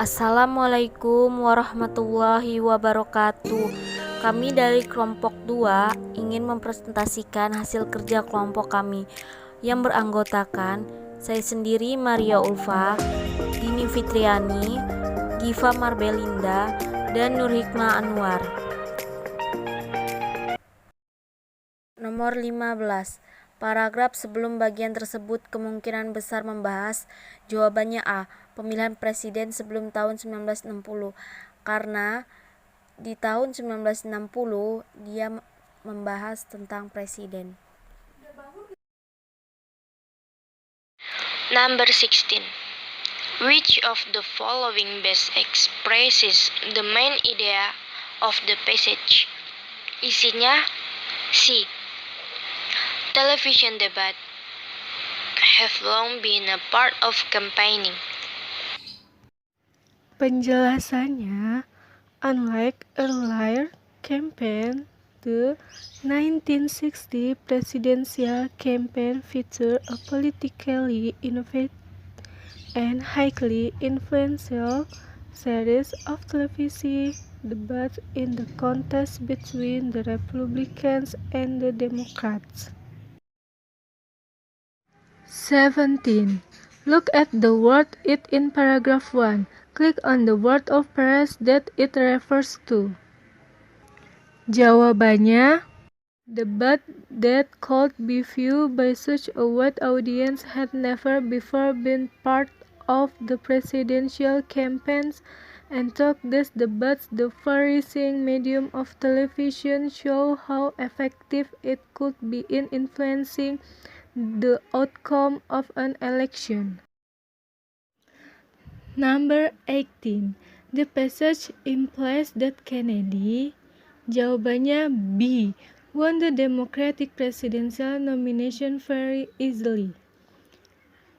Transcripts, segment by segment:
Assalamualaikum warahmatullahi wabarakatuh. Kami dari kelompok 2 ingin mempresentasikan hasil kerja kelompok kami yang beranggotakan saya sendiri Maria Ulfa, Dini Fitriani, Giva Marbelinda, dan Nur Hikmah Anwar. Nomor 15. Paragraf sebelum bagian tersebut kemungkinan besar membahas jawabannya A. Pemilihan presiden sebelum tahun 1960. Karena di tahun 1960 dia membahas tentang presiden. Number 16. Which of the following best expresses the main idea of the passage? Isinya C. Television debate have long been a part of campaigning. Penjelasannya, unlike earlier campaign, the 1960 presidential campaign featured a politically innovative and highly influential series of television debates in the contest between the Republicans and the Democrats. 17. Look at the word "it" in paragraph 1. Click on the word of praise that it refers to. Jawabannya, debat that could be viewed by such a wide audience had never before been part of the presidential campaigns, and took these debates, the varying medium of television, show how effective it could be in influencing the outcome of an election. Number 18. The passage implies that Kennedy, jawabannya B, won the Democratic presidential nomination very easily.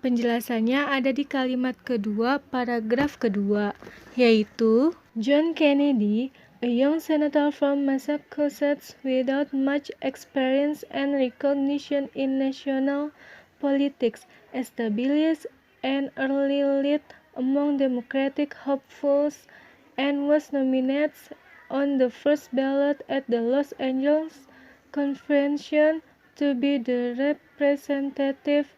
Penjelasannya ada di kalimat kedua, paragraf kedua, yaitu John Kennedy, a young senator from Massachusetts without much experience and recognition in national politics, established an early lead among Democratic hopefuls and was nominated on the first ballot at the Los Angeles Convention to be the representative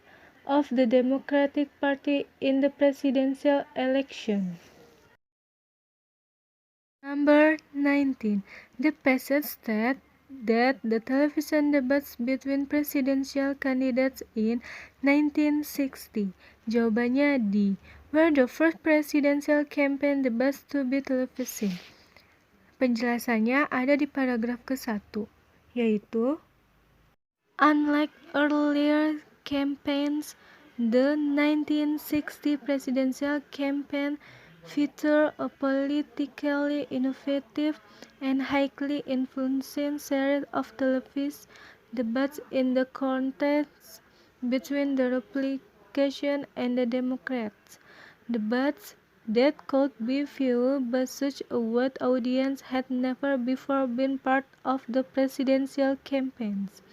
of the Democratic Party in the presidential election. Number 19. The passage states that the television debates between presidential candidates in 1960, jawabannya D, were the first presidential campaign debates to be televised. Penjelasannya ada di paragraf ke-1, yaitu unlike earlier campaigns, the 1960 presidential campaign featured a politically innovative and highly influential series of televised debates in the contest between the Republicans and the Democrats. Debates that could be viewed by such a wide audience had never before been part of the presidential campaigns,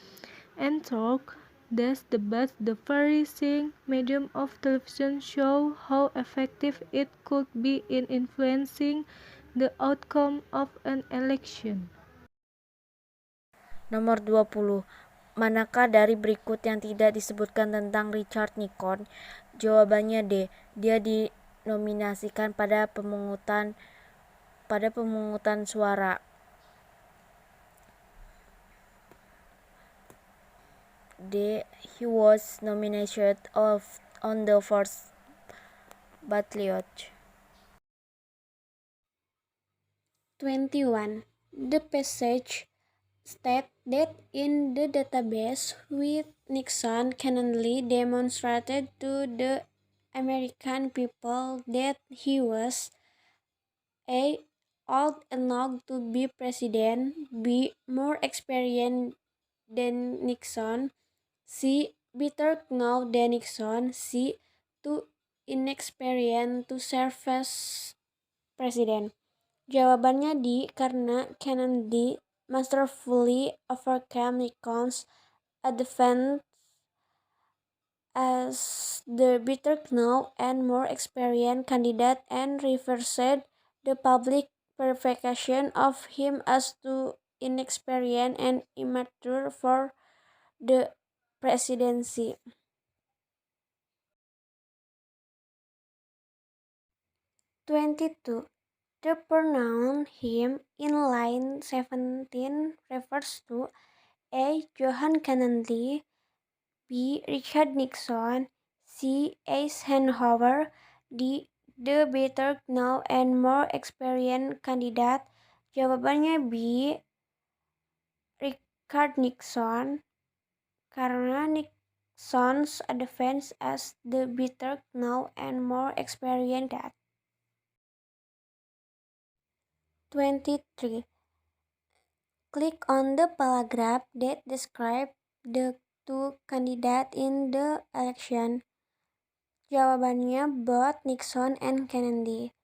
and took these debates, the varying medium of television, show how effective it could be in influencing the outcome of an election. Nomor 20. Manakah dari berikut yang tidak disebutkan tentang Richard Nixon? Jawabannya D. Dia dinominasikan pada pemungutan suara. D. He was nominated on the first ballot. 21. The passage states that in the database with Nixon candidly demonstrated to the American people that he was A. old enough to be president, B. more experienced than Nixon, C. better known than Nixon, C. too inexperienced to serve as president. Jawabannya D, karena Kennedy masterfully overcame Nixon's advanced as the better known and more experienced candidate and reversed the public perception of him as too inexperienced and immature for the presidency. 22. The pronoun him in line 17 refers to A. John Kennedy, B. Richard Nixon, C. Eisenhower, D. The better known and more experienced candidate. Jawabannya B. Richard Nixon, karena Nixon's advance as the better known and more experienced candidate. 23. Click on the paragraph that describes the two candidates in the election. Jawabannya both Nixon and Kennedy.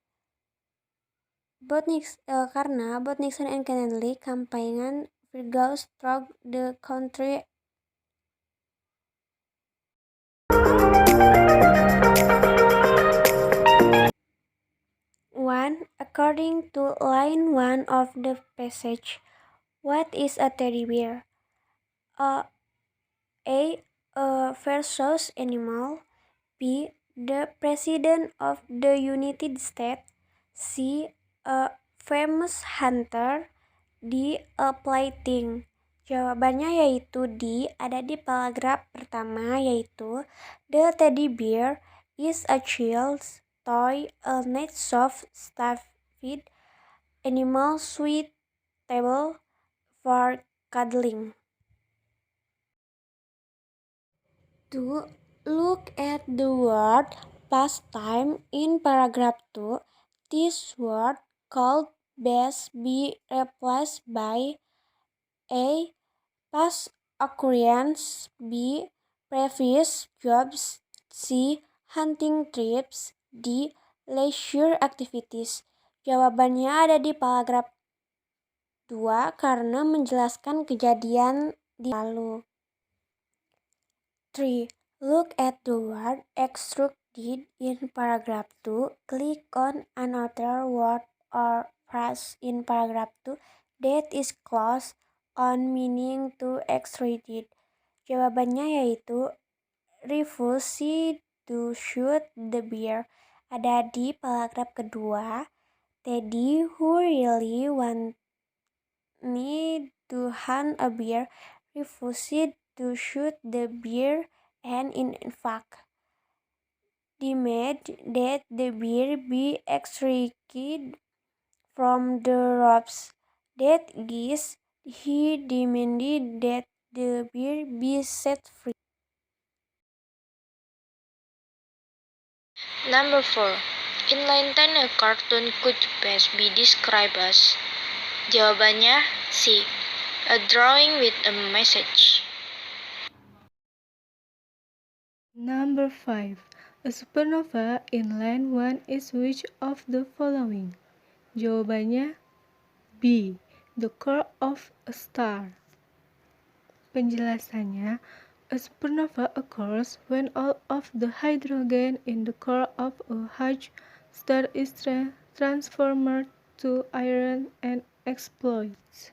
Karena both Nixon and Kennedy campaign vigorously throughout the country. According to line 1 of the passage, what is a teddy bear? A. A ferocious animal. B. The President of the United States. C. A famous hunter. D. A plaything. Jawabannya yaitu D, ada di paragraf pertama, yaitu the teddy bear is a child's toy, a net soft stuffed animal suitable for cuddling. 2. Look at the word pastime in paragraph 2. This word could best be replaced by A. Past occurrence, B. Previous jobs, C. Hunting trips, D. Leisure activities. Jawabannya ada di paragraf 2 karena menjelaskan kejadian di lalu. 3. Look at the word extruded in paragraph 2. Click on another word or phrase in paragraph 2 that is close on meaning to extruded. Jawabannya yaitu refused to shoot the bear. Ada di paragraf kedua. Teddy, who really wanted to hunt a bear, refused to shoot the bear and in fact demanded that the bear be extricated from the ropes. That is, he demanded that the bear be set free. Number 4. In line 10, a cartoon could best be described as. Jawabannya C. A drawing with a message. Number 5. A supernova in line 1 is which of the following? Jawabannya B. The core of a star. Penjelasannya, a supernova occurs when all of the hydrogen in the core of a huge star is transformed to iron and explodes.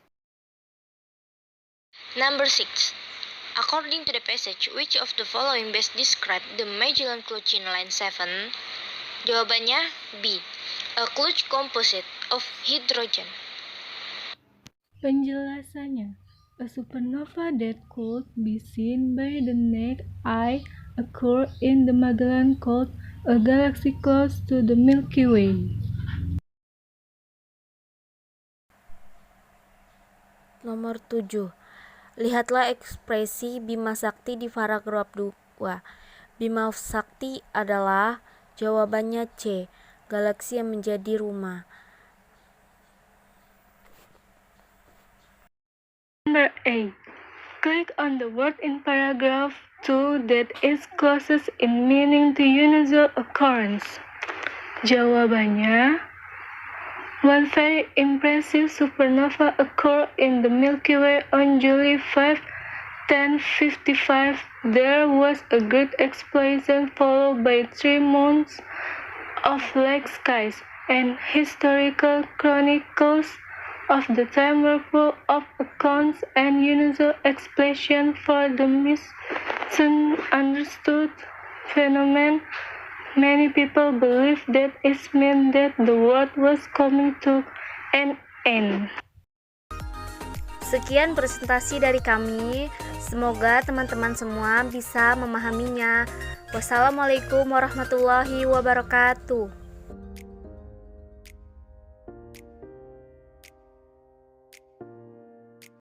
Number 6. According to the passage, which of the following best describe the Magellan clutch in line 7? Jawabannya B. A clutch composite of hydrogen. Penjelasannya, a supernova that could be seen by the naked eye occurs in the Magellan Cloud, a galaxy close to the Milky Way. Nomor 7. Lihatlah ekspresi Bima Sakti di paragraf 2. Bima Sakti adalah jawabannya C. Galaksi yang menjadi rumah. Number 8. Click on the word in paragraph 2 that is closest in meaning to unusual occurrence. Jawabannya, one very impressive supernova occurred in the Milky Way on July 5, 1055, there was a great explosion followed by 3 months of black skies, and historical chronicles of the time were full of accounts and unusual explanations for the misunderstood phenomenon. Many people believe that it meant that the world was coming to an end. Sekian presentasi dari kami. Semoga teman-teman semua bisa memahaminya. Wassalamualaikum warahmatullahi wabarakatuh.